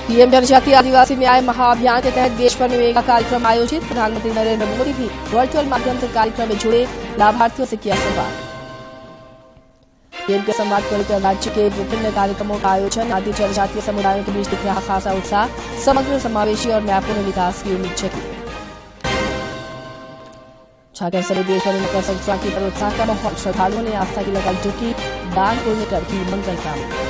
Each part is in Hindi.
पीएम जनजातीय आदिवासी न्याय महाअभियान के तहत देश भर में मेगा कार्यक्रम आयोजित। प्रधानमंत्री नरेंद्र मोदी भी वर्चुअल माध्यम से कार्यक्रम में जुड़े, लाभार्थियों से किया संवाद। पीएम के संवाद को लेकर राज्य के विभिन्न कार्यक्रमों का आयोजन। आदि जनजातीय समुदायों के बीच दिख रहा खासा उत्साह। समग्र समावेशी और न्यायपूर्ण विकास की उम्मीद जगी। झारखंड समेत देश भर में मकर संक्रांति पर उत्साह का माहौल। श्रद्धालुओं ने आस्था की लगाई डुबकी, दान पुण्य कर की मंगल कामना।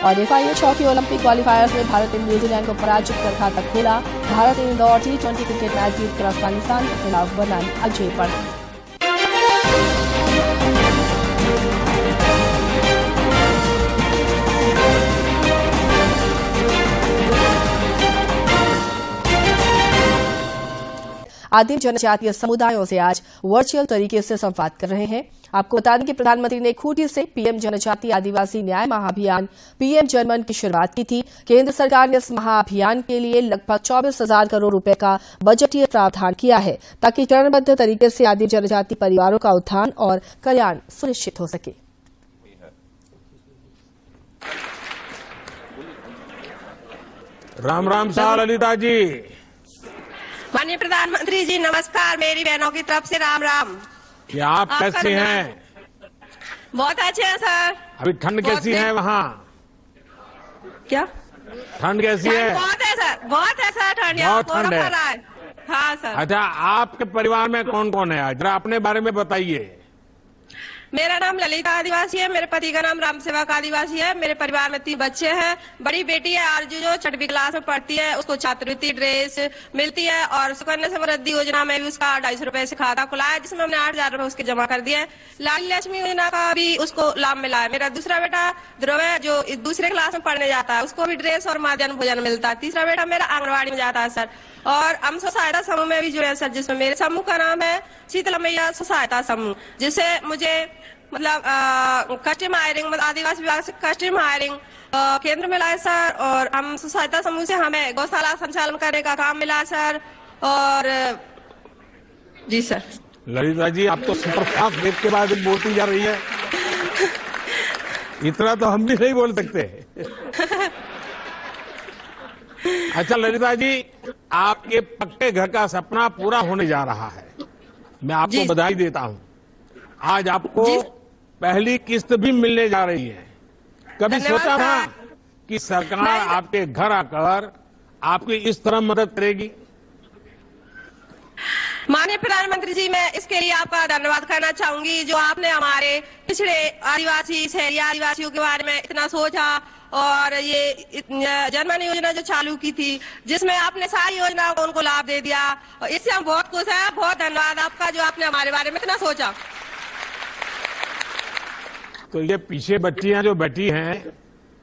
और FIH हॉकी ओलंपिक क्वालिफायर्स में भारत ने न्यूजीलैंड को पराजित कर खाता खोला। भारत ने इंदौर T20 क्रिकेट मैच जीतकर अफगानिस्तान के खिलाफ बनाई अजय बढ़त। आदिम जनजातीय समुदायों से आज वर्चुअल तरीके से संवाद कर रहे हैं। आपको बता दें कि प्रधानमंत्री ने खूंटी से पीएम जनजातीय आदिवासी न्याय महाअभियान पीएम जनमन की शुरुआत की थी। केंद्र सरकार ने इस महाअभियान के लिए लगभग 24,000 करोड़ रुपए का बजटीय प्रावधान किया है, ताकि चरणबद्ध तरीके से आदिम जनजातीय परिवारों का उत्थान और कल्याण सुनिश्चित हो सके। राम राम शाह ललिता जी। माननीय प्रधानमंत्री जी नमस्कार। मेरी बहनों की तरफ से राम राम। क्या आप कैसी हैं? बहुत अच्छे हैं सर। अभी ठंड कैसी है वहाँ? क्या ठंड कैसी है? बहुत है सर, बहुत है सर। ठंड बहुत ठंड है। हाँ सर। अच्छा, आपके परिवार में कौन कौन है? जरा अपने बारे में बताइए। मेरा नाम ललिता आदिवासी है। मेरे पति का नाम राम सेवक आदिवासी है। मेरे परिवार में 3 बच्चे हैं। बड़ी बेटी है आरजू, जो 6वीं क्लास में पढ़ती है। उसको छात्रवृत्ति ड्रेस मिलती है, और सुकन्या समृद्धि योजना में भी उसका 250 रुपए से खाता खुला है, जिसमें हमने 8,000 रुपए उसके जमा कर दिए हैं। लाडली लक्ष्मी योजना का भी उसको लाभ मिला है। मेरा दूसरा बेटा ध्रुव है, जो दूसरे क्लास में पढ़ने जाता है, उसको भी ड्रेस और मध्याह्न भोजन मिलता है। तीसरा बेटा मेरा आंगनबाड़ी में जाता है सर। और हम सहायता समूह में भी जुड़े हैं सर, जिसमें मेरे समूह का नाम है शीतला मैया सहायता समूह, जिससे मुझे कस्टम हायरिंग, आदिवासी विभाग से कस्टम हायरिंग केंद्र मिला है सर। और हम सहायता समूह से हमें गौशाला संचालन करने का काम मिला है सर। और जी सर। ललिता जी, आप तो सुपर फास्ट ब्रेक के बाद बोलती जा रही है। इतना तो हम भी नहीं बोल सकते। अच्छा ललिता जी, आपके पक्के घर का सपना पूरा होने जा रहा है। मैं आपको बधाई देता हूँ। आज आपको पहली किस्त भी मिलने जा रही है। कभी सोचा था कि सरकार आपके घर आकर आपकी इस तरह मदद करेगी? माननीय प्रधानमंत्री जी, मैं इसके लिए आपका धन्यवाद करना चाहूंगी, जो आपने हमारे पिछड़े आदिवासी शहरी आदिवासियों के बारे में इतना सोचा, और ये जनमन योजना जो चालू की थी, जिसमें आपने सारी योजनाओं को उनको लाभ दे दिया। इससे हम बहुत खुश हैं। बहुत धन्यवाद आपका, जो आपने हमारे बारे में इतना सोचा। तो ये पीछे बच्चियां जो बैठी हैं,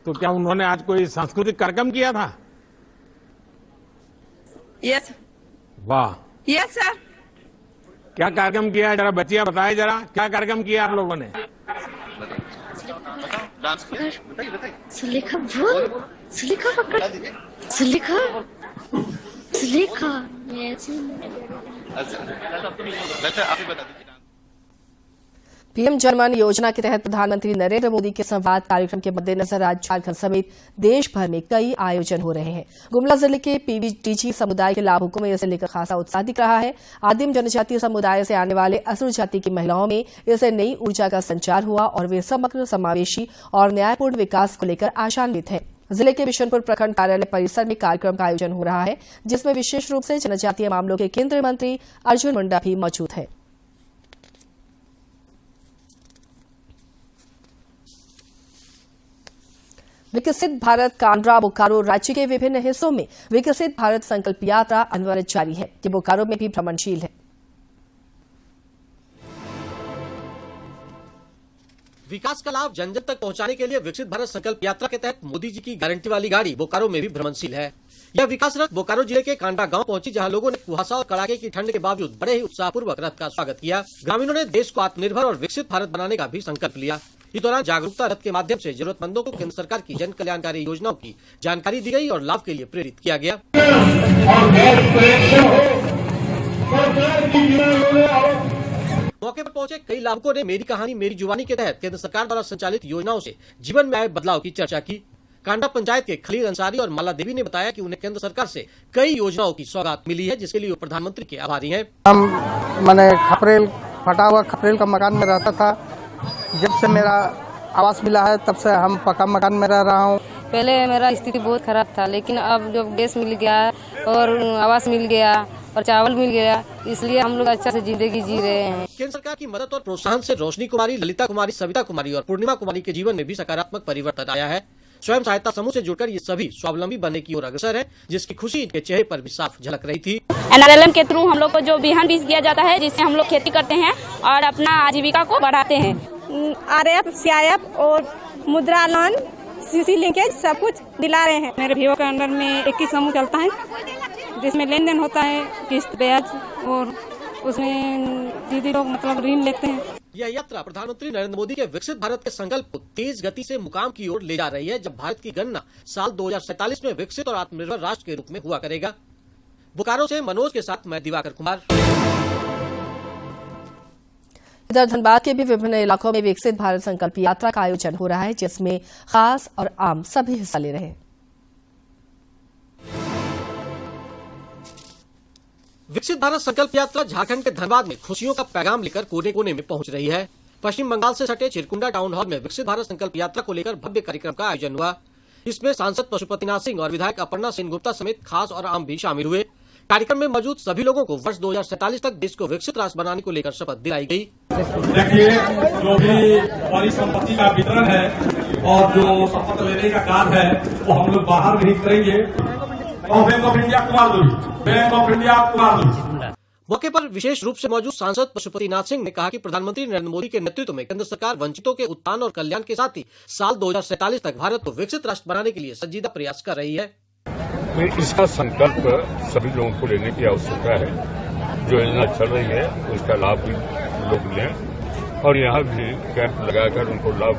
तो क्या उन्होंने आज कोई सांस्कृतिक कार्यक्रम किया था? यस। वाह। Yes sir. क्या कार्यक्रम किया? जरा बच्चियां बताएं, जरा क्या कार्यक्रम किया आप लोगों ने? सुलेखा बोल, सुलेखा पकड़, सुलेखा, सुलेखा। पीएम जनमन योजना के तहत प्रधानमंत्री नरेंद्र मोदी के संवाद कार्यक्रम के मद्देनजर आज झारखंड समेत देश भर में कई आयोजन हो रहे हैं। गुमला जिले के PBTG समुदाय के लाभुकों में इसे लेकर खासा उत्साह दिख रहा है। आदिम जनजातीय समुदाय से आने वाले असुर जाति की महिलाओं में इससे नई ऊर्जा का संचार हुआ, और वे समग्र समावेशी और न्यायपूर्ण विकास को लेकर आशान्वित हैं। जिले के बिशनपुर प्रखंड कार्यालय परिसर में कार्यक्रम का आयोजन हो रहा है, जिसमें विशेष रूप से जनजातीय मामलों के केंद्रीय मंत्री अर्जुन मुंडा भी मौजूद हैं। विकसित भारत कांड्रा बोकारो राज्य के विभिन्न हिस्सों में विकसित भारत संकल्प यात्रा अनवरत जारी है, कि बोकारो में भी भ्रमणशील है। विकास का लाभ जन जन तक पहुंचाने के लिए विकसित भारत संकल्प यात्रा के तहत मोदी जी की गारंटी वाली गाड़ी बोकारो में भी भ्रमणशील है। यह विकास रथ बोकारो जिले के कांडा गांव पहुंची, जहां लोगों ने कुहासा और कड़ाके की ठंड के बावजूद बड़े ही उत्साहपूर्वक रथ का स्वागत किया। ग्रामीणों ने देश को आत्मनिर्भर और विकसित भारत बनाने का भी संकल्प लिया। इस दौरान जागरूकता रथ के माध्यम से जरूरतमंदों को केंद्र सरकार की जन कल्याणकारी योजनाओं की जानकारी दी गई और लाभ के लिए प्रेरित किया गया। मौके पर पहुंचे कई लाभुकों ने मेरी कहानी मेरी जुबानी के तहत केंद्र सरकार द्वारा संचालित योजनाओं से जीवन में आए बदलाव की चर्चा की। कांडा पंचायत के खलील अंसारी और माला देवी ने बताया कि उन्हें केंद्र सरकार से कई योजनाओं की सौगात मिली है, जिसके लिए वो प्रधानमंत्री के आभारी हैं। मैंने फटा हुआ खपरेल का मकान में रहता था। जब से मेरा आवास मिला है तब से हम पक्का मकान में रह रहा हूँ। पहले मेरा स्थिति बहुत खराब था, लेकिन अब जब गैस मिल गया और आवास मिल गया और चावल मिल गया, इसलिए हम लोग अच्छा से जिंदगी जी रहे हैं। केंद्र सरकार की मदद और प्रोत्साहन से रोशनी कुमारी, ललिता कुमारी, सविता कुमारी और पूर्णिमा कुमारी के जीवन में भी सकारात्मक परिवर्तन आया है। स्वयं सहायता समूह से जुड़कर ये सभी स्वावलंबी बनने की ओर अग्रसर है, जिसकी खुशी इनके चेहरे पर भी साफ झलक रही थी। NRLM के थ्रू हम लोग को जो बिहान बीज दिया जाता है, जिससे हम लोग खेती करते हैं और अपना आजीविका को बढ़ाते हैं। RF, CIF और मुद्रा लोन, CC लिंकेज सब कुछ दिला रहे हैं। मेरे भिवो के अंडर में 21 समूह चलता है, जिसमें लेन देन होता है, किस्त ब्याज, और उसमें दीदी लोग मतलब ऋण लेते हैं। यह यात्रा प्रधानमंत्री नरेंद्र मोदी के विकसित भारत के संकल्प को तेज गति से मुकाम की ओर ले जा रही है, जब भारत की गणना साल 2047 में विकसित और आत्मनिर्भर राष्ट्र के रूप में हुआ करेगा। बोकारो से मनोज के साथ मैं दिवाकर कुमार। इधर धनबाद के भी विभिन्न इलाकों में विकसित भारत संकल्प यात्रा का आयोजन हो रहा है, जिसमें खास और आम सभी हिस्सा ले रहे हैं। विकसित भारत संकल्प यात्रा झारखंड के धनबाद में खुशियों का पैगाम लेकर कोने कोने में पहुंच रही है। पश्चिम बंगाल से सटे चिरकुंडा टाउन हॉल में विकसित भारत संकल्प यात्रा को लेकर भव्य कार्यक्रम का आयोजन हुआ। इसमें सांसद पशुपतिनाथ सिंह और विधायक अपर्णा सेन गुप्ता समेत खास और आम भी शामिल हुए। कार्यक्रम में मौजूद सभी लोगों को वर्ष 2047 तक देश को विकसित राष्ट्र बनाने को लेकर शपथ दिलाई गई। देखिए, जो भी परिसंपत्ति का वितरण है और जो शपथ लेने का काम है, वो हम लोग बाहर नहीं करेंगे। बैंक ऑफ इंडिया कुमार मौके पर विशेष रूप से मौजूद सांसद पशुपतिनाथ सिंह ने कहा कि प्रधानमंत्री नरेंद्र मोदी के नेतृत्व में केंद्र सरकार वंचितों के उत्थान और कल्याण के साथ ही साल 2047 तक भारत को विकसित राष्ट्र बनाने के लिए संजीदा प्रयास कर रही है। इसका संकल्प सभी लोगों को लेने की आवश्यकता है। जो योजना चल रही है उसका लाभ भी लोग लें और यहाँ भी कैंप लगाकर उनको लाभ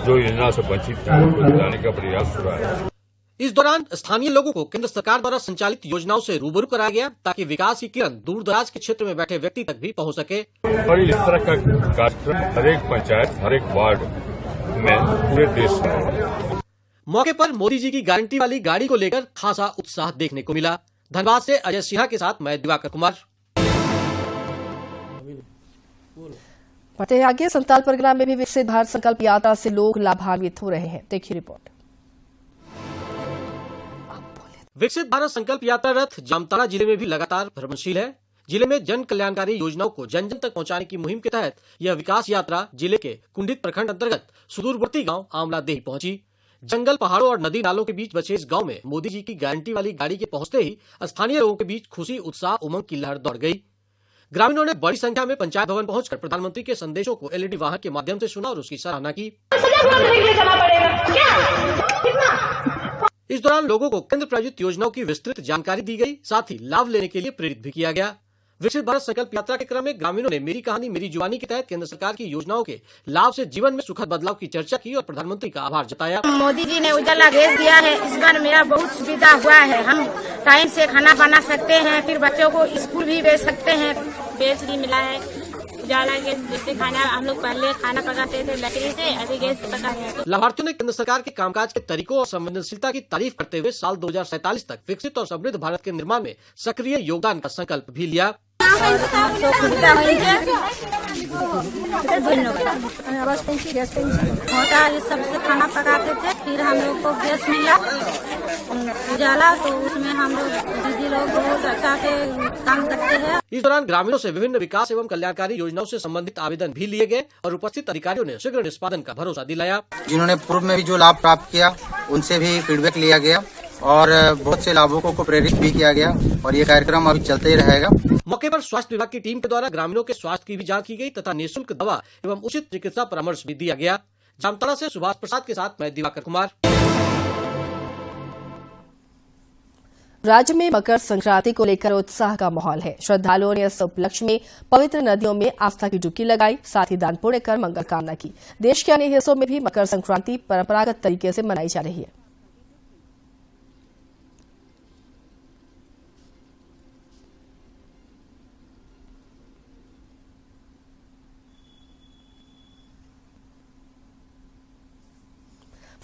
जो योजना से वंचित है उनको दिलाने का प्रयास हो रहा है। इस दौरान स्थानीय लोगों को केंद्र सरकार द्वारा संचालित योजनाओं से रूबरू कराया गया, ताकि विकास की किरण दूर दराज के क्षेत्र में बैठे व्यक्ति तक भी पहुंच सके। और इस तरह का कार्यक्रम हर एक पंचायत, हर एक वार्ड में पूरे देश में। मौके पर मोदी जी की गारंटी वाली गाड़ी को लेकर खासा उत्साह देखने को मिला। धनबाद से अजय सिन्हा के साथ मैं दिवाकर कुमार। बढ़ते आगे, संताल परगना में भी विकसित भारत संकल्प यात्रा से लोग लाभान्वित हो रहे हैं। देखिए रिपोर्ट। विकसित भारत संकल्प यात्रा रथ जामताड़ा जिले में भी लगातार भ्रमणशील है। जिले में जन कल्याणकारी योजनाओं को जन जन तक पहुंचाने की मुहिम के तहत यह विकास यात्रा जिले के कुंडित प्रखंड अंतर्गत सुदूरवर्ती गांव आमलादेही पहुंची। जंगल, पहाड़ों और नदी नालों के बीच बसे इस गांव में मोदी जी की गारंटी वाली गाड़ी के पहुंचते ही स्थानीय लोगों के बीच खुशी, उत्साह, उमंग की लहर दौड़ गई। ग्रामीणों ने बड़ी संख्या में पंचायत भवन पहुंचकर प्रधानमंत्री के संदेशों को LED वाहन के माध्यम से सुना और उसकी सराहना की। इस दौरान लोगों को केंद्र प्रायोजित योजनाओं की विस्तृत जानकारी दी गई, साथ ही लाभ लेने के लिए प्रेरित भी किया गया। विकसित भारत संकल्प यात्रा के क्रम में ग्रामीणों ने मेरी कहानी मेरी जुबानी के तहत केंद्र सरकार की योजनाओं के लाभ से जीवन में सुखद बदलाव की चर्चा की और प्रधानमंत्री का आभार जताया। मोदी जी ने उजाला गैस दिया है, इस बार मेरा बहुत सुविधा हुआ है। हम टाइम से खाना बना सकते हैं, फिर बच्चों को स्कूल भी भेज सकते हैं। गैस भी मिला है, उजाला गैस, जिससे खाना हम लोग पहले खाना पकाते थे लकड़ी से, अभी गैस पका है। लाभार्थियों ने केंद्र सरकार के कामकाज के तरीकों और संवेदनशीलता की तारीफ करते हुए साल 2047 तक विकसित और समृद्ध भारत के निर्माण में सक्रिय योगदान का संकल्प भी लिया। होता ये सबसे खाना पकाते थे, फिर हम लोग को गैस मिला उजाला, तो उसमें हम लोग दीदी लोग बहुत अच्छा से काम करते हैं। इस दौरान ग्रामीणों से विभिन्न विकास एवं कल्याणकारी योजनाओं से संबंधित आवेदन भी लिए गए और उपस्थित अधिकारियों ने शीघ्र निष्पादन का भरोसा दिलाया। जिन्होंने पूर्व में भी जो लाभ प्राप्त किया उनसे भी फीडबैक लिया गया और बहुत से लाभुकों को प्रेरित भी किया गया और ये कार्यक्रम अभी चलते ही रहेगा। मौके पर स्वास्थ्य विभाग की टीम के द्वारा ग्रामीणों के स्वास्थ्य की भी जांच की गई तथा निःशुल्क दवा एवं उचित चिकित्सा परामर्श भी दिया गया। जामताड़ा से सुभाष प्रसाद के साथ मैं दिवाकर कुमार। राज्य में मकर संक्रांति को लेकर उत्साह का माहौल है। श्रद्धालुओं ने इस उपलक्ष्य में पवित्र नदियों में आस्था की डुबकी लगाई, साथ ही दान पुण्य कर मंगल कामना की। देश के अन्य हिस्सों में भी मकर संक्रांति परंपरागत तरीके से मनाई जा रही है।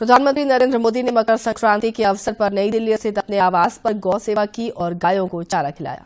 प्रधानमंत्री नरेंद्र मोदी ने मकर संक्रांति के अवसर पर नई दिल्ली स्थित अपने आवास पर गौ सेवा की और गायों को चारा खिलाया।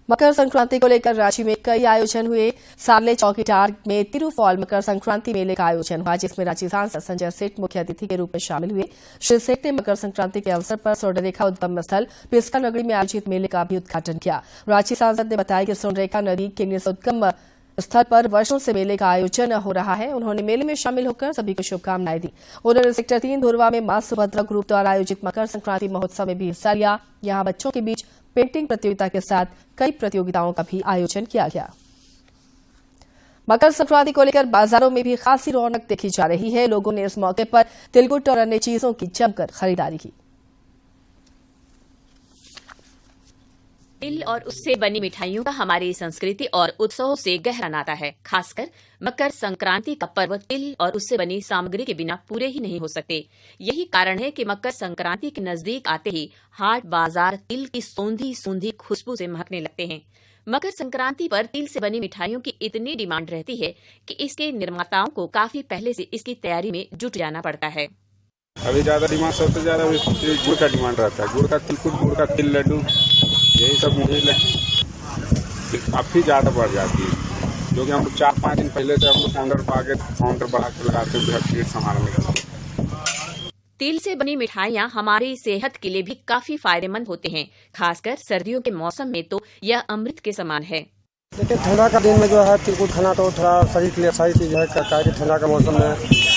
मकर संक्रांति को लेकर रांची में कई आयोजन हुए। सार्ले चौकीटार में तिरुफॉल मकर संक्रांति मेले का आयोजन हुआ, जिसमें रांची सांसद संजय सेठ मुख्य अतिथि के रूप में शामिल हुए। श्री सेठ ने मकर संक्रांति के अवसर पर स्वर्णरेखा उद्गम स्थल पिस्का नगरी में आयोजित मेले का भी उद्घाटन किया। रांची सांसद ने बताया कि स्वर्णरेखा नदी के उद्गम स्थल पर वर्षों से मेले का आयोजन हो रहा है। उन्होंने मेले में शामिल होकर सभी को शुभकामनाएं दी। उन्होंने सेक्टर 3 धुरवा में मां सुभद्रा ग्रुप द्वारा आयोजित मकर संक्रांति महोत्सव में भी हिस्सा लिया। यहां बच्चों के बीच पेंटिंग प्रतियोगिता के साथ कई प्रतियोगिताओं का भी आयोजन किया गया। मकर संक्रांति को लेकर बाजारों में भी खासी रौनक देखी जा रही है। लोगों ने इस मौके पर तिलकुट और अन्य चीजों की जमकर खरीदारी की। तिल और उससे बनी मिठाइयों का हमारी संस्कृति और उत्सवों से गहरा नाता है। खासकर मकर संक्रांति का पर्व तिल और उससे बनी सामग्री के बिना पूरे ही नहीं हो सकते। यही कारण है कि मकर संक्रांति के नजदीक आते ही हाट बाजार तिल की सोंधी सोंधी खुशबू से महकने लगते हैं। मकर संक्रांति पर तिल से बनी मिठाइयों की इतनी डिमांड रहती है कि इसके निर्माताओं को काफी पहले से इसकी तैयारी में जुट जाना पड़ता है। अभी ज्यादा डिमांड, सबसे ज्यादा गुड़ का डिमांड रहता है। गुड़ का तिलकुट, गुड़ का तिल लड्डू, यही सब मुझे काफी ज्यादा बढ़ जाती है, जो कि हम 4-5 दिन पहले से हम लोग काउंटर बढ़ा के लगाते हैं भीड़ संभालने का। तिल से बनी मिठाइयाँ हमारी सेहत के लिए भी काफी फायदेमंद होते हैं। खासकर सर्दियों के मौसम में तो यह अमृत के समान है। देखिए, ठंडा का दिन में जो है तिलकुट खाना तो थोड़ा शरीर के लिए सही चीज है, ठंडा का मौसम में,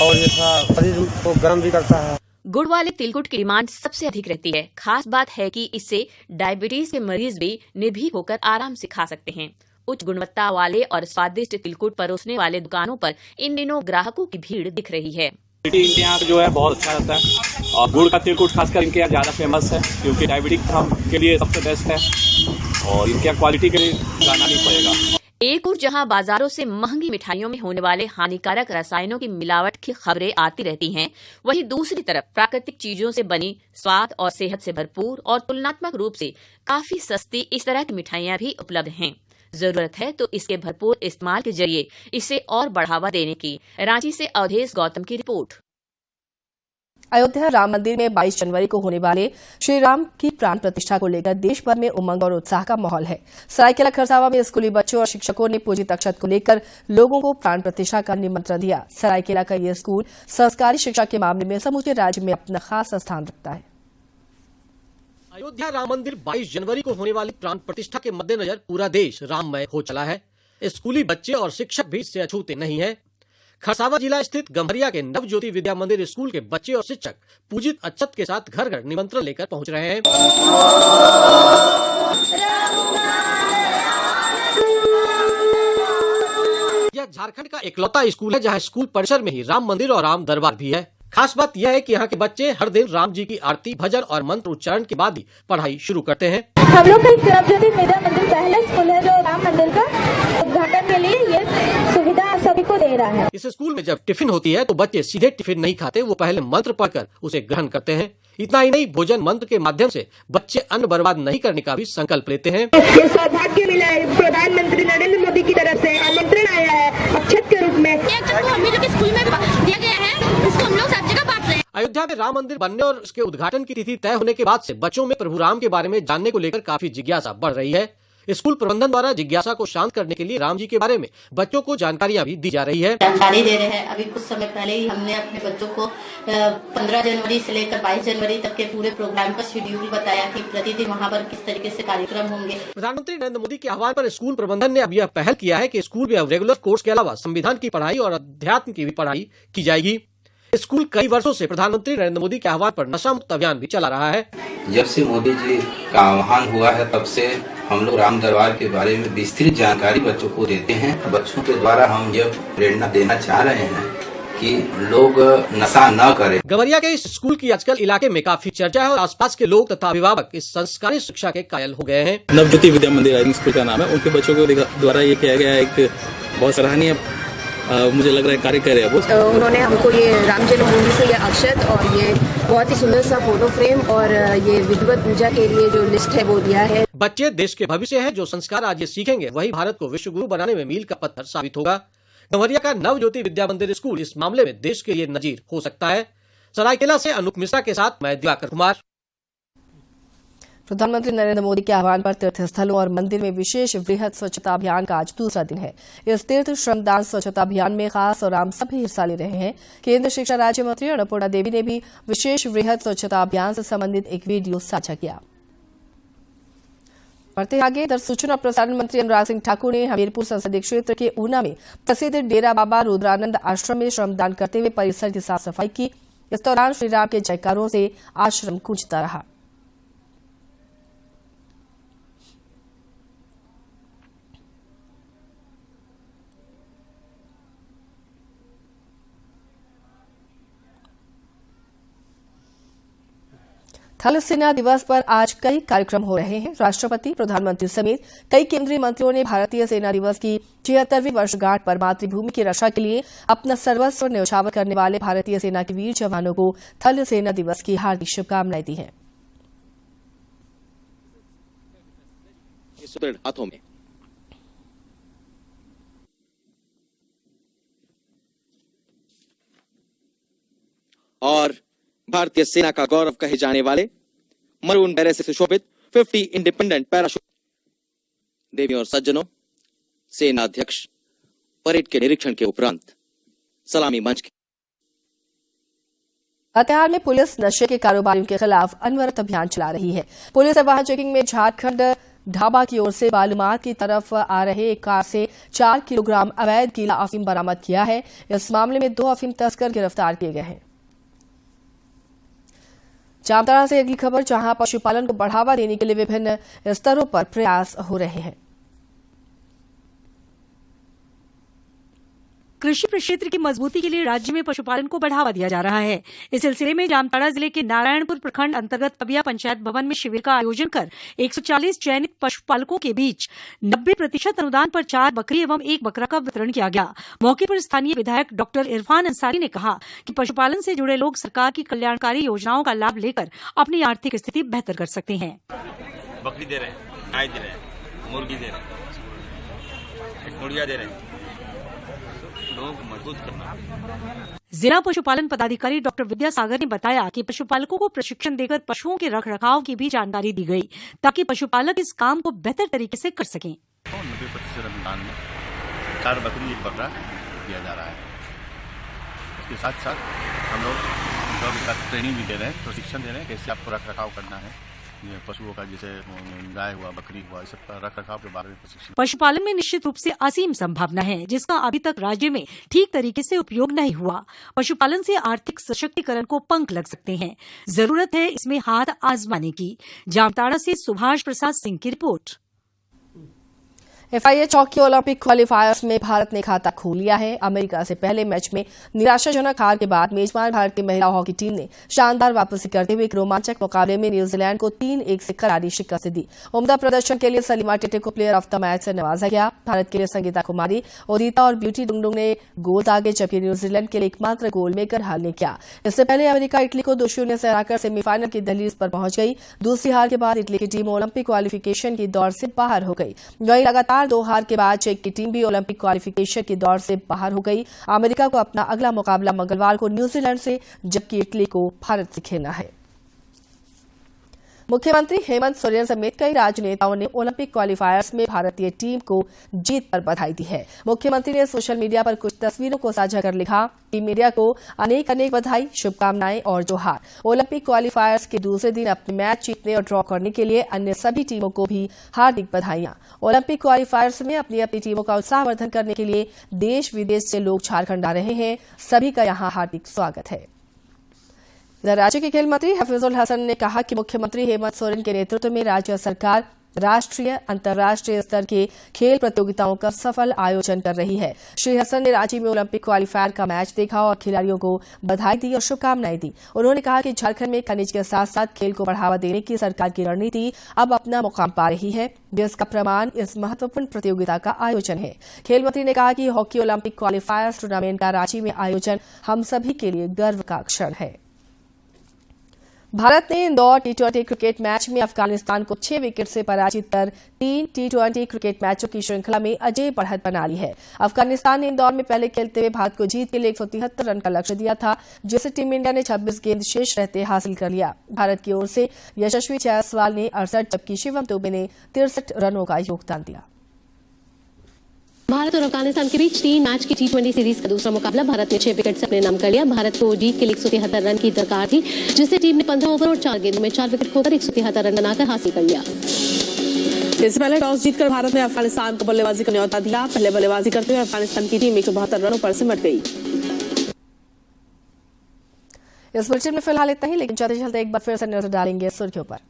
और ये थोड़ा शरीर को गर्म भी करता है। गुड़ वाले तिलकुट की डिमांड सबसे अधिक रहती है। खास बात है कि इससे डायबिटीज के मरीज भी निर्भीक होकर आराम से खा सकते हैं। उच्च गुणवत्ता वाले और स्वादिष्ट तिलकुट परोसने वाले दुकानों पर इन दिनों ग्राहकों की भीड़ दिख रही है। इनके यहाँ जो है बहुत अच्छा रहता है, और गुड़ का तिलकुट खासकर इनके यहाँ ज्यादा फेमस है, क्योंकि डायबिटिक के लिए सबसे बेस्ट है और इनके क्वालिटी के लिए जाना नहीं पड़ेगा। एक और जहां बाजारों से महंगी मिठाइयों में होने वाले हानिकारक रसायनों की मिलावट की खबरें आती रहती हैं, वहीं दूसरी तरफ प्राकृतिक चीजों से बनी स्वाद और सेहत से भरपूर और तुलनात्मक रूप से काफी सस्ती इस तरह की मिठाइयां भी उपलब्ध हैं। जरूरत है तो इसके भरपूर इस्तेमाल के जरिए इसे और बढ़ावा देने की। रांची से अवधेश गौतम की रिपोर्ट। अयोध्या राम मंदिर में 22 जनवरी को होने वाले श्री राम की प्राण प्रतिष्ठा को लेकर देश भर में उमंग और उत्साह का माहौल है। सरायकेला खरसावा में स्कूली बच्चों और शिक्षकों ने पूजित अक्षत को लेकर लोगों को प्राण प्रतिष्ठा का निमंत्रण दिया। सरायकेला का यह स्कूल संस्कारी शिक्षा के मामले में समूचे राज्य में अपना खास स्थान रखता है। अयोध्या राम मंदिर 22 जनवरी को होने वाली प्राण प्रतिष्ठा के मद्देनजर पूरा देश राममय हो चला है। स्कूली बच्चे और शिक्षक भी इससे अछूते नहीं है। खरसावा जिला स्थित गम्हरिया के नवज्योति विद्या मंदिर स्कूल के बच्चे और शिक्षक पूजित अक्षत के साथ घर घर निमंत्रण लेकर पहुंच रहे हैं। यह झारखंड का इकलौता स्कूल है जहां स्कूल परिसर में ही राम मंदिर और राम दरबार भी है। खास बात यह है कि यहाँ के बच्चे हर दिन राम जी की आरती, भजन और मंत्र उच्चारण के बाद ही पढ़ाई शुरू करते हैं। हम लोग का नवज्योति विद्या मंदिर पहला स्कूल है जो राम मंदिर का उद्घाटन के लिए ये सुविधा सभी को दे रहा है। इस स्कूल में जब टिफिन होती है तो बच्चे सीधे टिफिन नहीं खाते, वो पहले मंत्र पढ़कर उसे ग्रहण करते हैं। इतना ही नहीं, भोजन मंत्र के माध्यम से बच्चे अन्न बर्बाद नहीं करने का भी संकल्प लेते हैं। ये सौभाग्य मिला है, प्रधानमंत्री नरेंद्र मोदी की तरफ से आमंत्रण आया है अक्षत के रूप में। हम लोग स्कूल में दिया गया है, इसको हम लोग सब जगह बांट रहे हैं। अयोध्या में राम मंदिर बनने और उसके उद्घाटन की तिथि तय होने के बाद से बच्चों में प्रभु राम के बारे में जानने को लेकर काफी जिज्ञासा बढ़ रही है। स्कूल प्रबंधन द्वारा जिज्ञासा को शांत करने के लिए राम जी के बारे में बच्चों को जानकारियां भी दी जा रही है। जानकारी दे रहे हैं। अभी कुछ समय पहले ही हमने अपने बच्चों को 15 जनवरी से लेकर 22 जनवरी तक के पूरे प्रोग्राम का शेड्यूल बताया कि प्रतिदिन वहाँ पर किस तरीके से कार्यक्रम होंगे। प्रधानमंत्री नरेंद्र मोदी के आह्वान पर स्कूल प्रबंधन ने अब यह पहल किया है कि स्कूल में अब रेगुलर कोर्स के अलावा संविधान की पढ़ाई और अध्यात्म की भी पढ़ाई की जाएगी। स्कूल कई वर्षों से प्रधानमंत्री नरेंद्र मोदी के आह्वान पर नशा मुक्त अभियान भी चला रहा है। जब से मोदी जी का आह्वान हुआ है तब से हम लोग राम दरबार के बारे में विस्तृत जानकारी बच्चों को देते हैं। बच्चों के द्वारा हम यह प्रेरणा देना चाह रहे हैं कि लोग नशा न करें। गवरिया के इस स्कूल की आजकल इलाके में काफी चर्चा है और आसपास के लोग तथा अभिभावक इस संस्कारी शिक्षा के कायल हो गए हैं। नवज्योति विद्या मंदिर राइडिंग स्कूल का नाम है। उनके बच्चों को द्वारा ये किया गया एक बहुत सराहनीय मुझे लग रहा है कार्य कर रहे हैं वो। उन्होंने हमको ये राम जन्मभूमि से ये अक्षत और ये बहुत ही सुंदर सा फोटो फ्रेम और ये विधिवत पूजा के लिए जो लिस्ट है वो दिया है। बच्चे देश के भविष्य है। जो संस्कार आज ये सीखेंगे वही भारत को विश्व गुरु बनाने में मील का पत्थर साबित होगा। गंवरिया का नवज्योति विद्या मंदिर स्कूल इस मामले में देश के लिए नजीर हो सकता है। सरायकेला से अनूप मिश्रा के साथ मैं दिवाकर कुमार। प्रधानमंत्री नरेंद्र मोदी के आह्वान पर तीर्थ स्थलों और मंदिर में विशेष वृहद स्वच्छता अभियान का आज दूसरा दिन है। इस तीर्थ श्रमदान स्वच्छता अभियान में खास और आम सभी हिस्सा ले रहे हैं। केंद्रीय शिक्षा राज्य मंत्री अन्नपूर्णा देवी ने भी विशेष वृहद स्वच्छता अभियान से संबंधित एक वीडियो साझा किया। बढ़ते आगे, इधर सूचना और प्रसारण मंत्री अनुराग सिंह ठाकुर ने हमीरपुर संसदीय क्षेत्र के ऊना में प्रसिद्ध डेरा बाबा रुद्रानंद आश्रम में श्रमदान करते हुए परिसर की साफ सफाई की। इस दौरान श्रीराम के जयकारों से आश्रम गूंजता रहा। थल सेना दिवस पर आज कई कार्यक्रम हो रहे हैं। राष्ट्रपति, प्रधानमंत्री समेत कई केंद्रीय मंत्रियों ने भारतीय सेना दिवस की 76वीं वर्षगांठ पर मातृभूमि की रक्षा के लिए अपना सर्वस्व न्यौछावर करने वाले भारतीय सेना के वीर जवानों को थल सेना दिवस की हार्दिक शुभकामनाएं दी हैं। सुदृढ़ हाथों में और भारतीय सेना का गौरव कहे जाने वाले मरून बैरक से सुशोभित 50 इंडिपेंडेंट पैराशूट। देवी और सज्जनों, सेना अध्यक्ष परेड के निरीक्षण के उपरांत सलामी मंच की। लातेहार में पुलिस नशे के कारोबारियों के खिलाफ अनवरत अभियान चला रही है। पुलिस ने वाहन चेकिंग में झारखंड ढाबा की ओर से बालूमाथ की तरफ आ रहे एक कार से 4 किलोग्राम अवैध गीला अफीम बरामद किया है। इस मामले में 2 अफीम तस्कर गिरफ्तार किए गए हैं। जामताड़ा से अगली खबर, जहां पशुपालन को बढ़ावा देने के लिए विभिन्न स्तरों पर प्रयास हो रहे हैं। कृषि क्षेत्र की मजबूती के लिए राज्य में पशुपालन को बढ़ावा दिया जा रहा है। इस सिलसिले में जामताड़ा जिले के नारायणपुर प्रखंड अंतर्गत पबिया पंचायत भवन में शिविर का आयोजन कर 140 चयनित पशुपालकों के बीच 90% अनुदान पर 4 बकरी एवं 1 बकरा का वितरण किया गया। मौके पर स्थानीय विधायक डॉक्टर इरफान अंसारी ने कहा कि पशुपालन से जुड़े लोग सरकार की कल्याणकारी योजनाओं का लाभ लेकर अपनी आर्थिक स्थिति बेहतर कर सकते हैं। बकरी दे रहे हैं, गाय दे रहे हैं, मुर्गी दे रहे हैं, मुर्गिया दे रहे हैं, लोग मजबूत करना। जिला पशुपालन पदाधिकारी डॉक्टर विद्यासागर ने बताया कि पशुपालकों को प्रशिक्षण देकर पशुओं के रखरखाव की भी जानकारी दी गई, ताकि पशुपालक इस काम को बेहतर तरीके से कर सकें। 90% अनुदान में 4 बकरी 1 बकरा दिया जा रहा है। इसके साथ साथ हम लोग ट्रेनिंग भी दे रहे हैं, प्रशिक्षण दे रहे हैं कैसे आपको रखरखाव करना है। ये पशुओं का जैसे गाय हुआ, बकरी हुआ, इस सब रखरखाव के बारे में प्रशिक्षण। पशुपालन में निश्चित रूप से असीम संभावना है, जिसका अभी तक राज्य में ठीक तरीके से उपयोग नहीं हुआ। पशुपालन से आर्थिक सशक्तिकरण को पंख लग सकते हैं। जरूरत है इसमें हाथ आजमाने की। जामताड़ा से सुभाष प्रसाद सिंह की रिपोर्ट। FIH हॉकी ओलंपिक क्वालिफायर्स में भारत ने खाता खोल लिया है। अमेरिका से पहले मैच में निराशाजनक हार के बाद मेजबान भारत की महिला हॉकी टीम ने शानदार वापसी करते हुए एक रोमांचक मुकाबले में न्यूजीलैंड को 3-1 से करारी शिकस्त दी। उम्दा प्रदर्शन के लिए सलीमा टेटे को प्लेयर ऑफ द मैच से नवाजा गया। भारत के लिए संगीता कुमारी, उदिता और ब्यूटी डुंगडुंग ने गोल दागे, जबकि न्यूजीलैंड के लिए एकमात्र गोल मेकर हल ने किया। इससे पहले अमेरिका इटली को 2-0 से हराकर सेमीफाइनल की दहलीज पर पहुंच गई। दूसरी हार के बाद इटली की टीम ओलंपिक क्वालिफिकेशन की दौड़ से बाहर हो गई। वहीं लगातार 2 हार के बाद चेक की टीम भी ओलंपिक क्वालिफिकेशन की दौड़ से बाहर हो गई। अमेरिका को अपना अगला मुकाबला मंगलवार को न्यूजीलैंड से, जबकि इटली को भारत से खेलना है। मुख्यमंत्री हेमंत सोरेन समेत कई राजनेताओं ने ओलंपिक क्वालिफायर्स में भारतीय टीम को जीत पर बधाई दी है। मुख्यमंत्री ने सोशल मीडिया पर कुछ तस्वीरों को साझा कर लिखा, टीम इंडिया को अनेक अनेक बधाई, शुभकामनाएं और जोहार। ओलंपिक क्वालिफायर्स के दूसरे दिन अपने मैच जीतने और ड्रॉ करने के लिए अन्य सभी टीमों को भी हार्दिक बधाइयां। ओलंपिक क्वालिफायर्स में अपनी अपनी टीमों का उत्साहवर्धन करने के लिए देश विदेश से लोग झारखंड आ रहे हैं, सभी का यहां हार्दिक स्वागत है। इधर राज्य के खेल मंत्री हफीजुल हसन ने कहा कि मुख्यमंत्री हेमंत सोरेन के नेतृत्व में राज्य सरकार राष्ट्रीय अंतर्राष्ट्रीय स्तर के खेल प्रतियोगिताओं का सफल आयोजन कर रही है। श्री हसन ने रांची में ओलंपिक क्वालिफायर का मैच देखा और खिलाड़ियों को बधाई दी और शुभकामनाएं दी। उन्होंने कहा कि झारखंड में खनिज के साथ साथ खेल को बढ़ावा देने की सरकार की रणनीति अब अपना मुकाम पा रही है, जिसका प्रमाण इस महत्वपूर्ण प्रतियोगिता का आयोजन है। खेल मंत्री ने कहा कि हॉकी ओलंपिक क्वालिफायर्स टूर्नामेंट का रांची में आयोजन हम सभी के लिए गर्व का क्षण है। भारत ने इंदौर टी20 क्रिकेट मैच में अफगानिस्तान को 6 विकेट से पराजित कर 3 टी20 क्रिकेट मैचों की श्रृंखला में अजेय बढ़त बना ली है। अफगानिस्तान ने इंदौर में पहले खेलते हुए भारत को जीत के लिए 173 रन का लक्ष्य दिया था, जिसे टीम इंडिया ने 26 गेंद शेष रहते हासिल कर लिया। भारत की ओर से यशस्वी जायसवाल ने 68 जबकि शिवम दुबे ने 63 रनों का योगदान दिया। भारत और अफगानिस्तान के बीच 3 मैच की टी20 सीरीज का दूसरा मुकाबला भारत ने 6 विकेट से अपने नाम कर लिया। भारत को जीत के लिए 173 रन की दरकार थी, जिसे टीम ने 15 ओवर और 4 गेंदों में 4 विकेट खोकर 173 रन बनाकर हासिल कर लिया। इससे पहले टॉस जीतकर भारत ने अफगानिस्तान को बल्लेबाजी का न्यौता दिया। पहले बल्लेबाजी करते हुए अफगानिस्तान की टीम 172 रनों पर सिमट गई। इस बुलेटिन में फिलहाल इतना ही, लेकिन चलते चलते एक बार फिर से नजर डालेंगे सुर्खियों पर।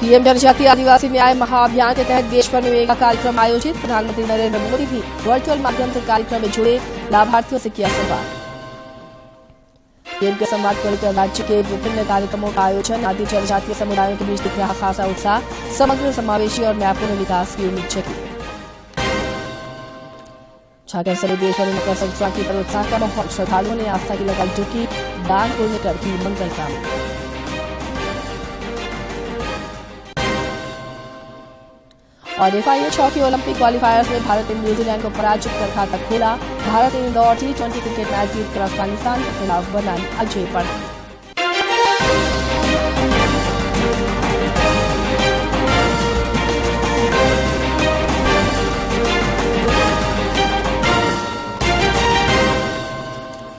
पीएम जनजातीय आदिवासी न्याय महाअभियान के तहत देश भर में मेगा कार्यक्रम आयोजित। प्रधानमंत्री नरेंद्र मोदी भी वर्चुअल माध्यम से कार्यक्रम में जुड़े लाभार्थियों से किया संवाद। पीएम के संवाद को लेकर राज्य के विभिन्न कार्यक्रमों का आयोजन। आदि जनजातीय समुदायों के बीच दिख रहा खासा उत्साह, समग्र समावेशी और न्यायपूर्ण विकास की उम्मीद जगी। झारखंड समेत देश भर में मकर संक्रांति पर उत्साह का माहौल। श्रद्धालुओं ने आस्था की लगाई डुबकी, दान पुण्य कर की मंगल कामना। और FIH हॉकी ओलंपिक क्वालिफायर्स में भारत ने न्यूजीलैंड को पराजित कर खाता खोला। भारत ने इंदौर टी20 क्रिकेट मैच जीतकर अफगानिस्तान के खिलाफ बनाई अजेय बढ़त।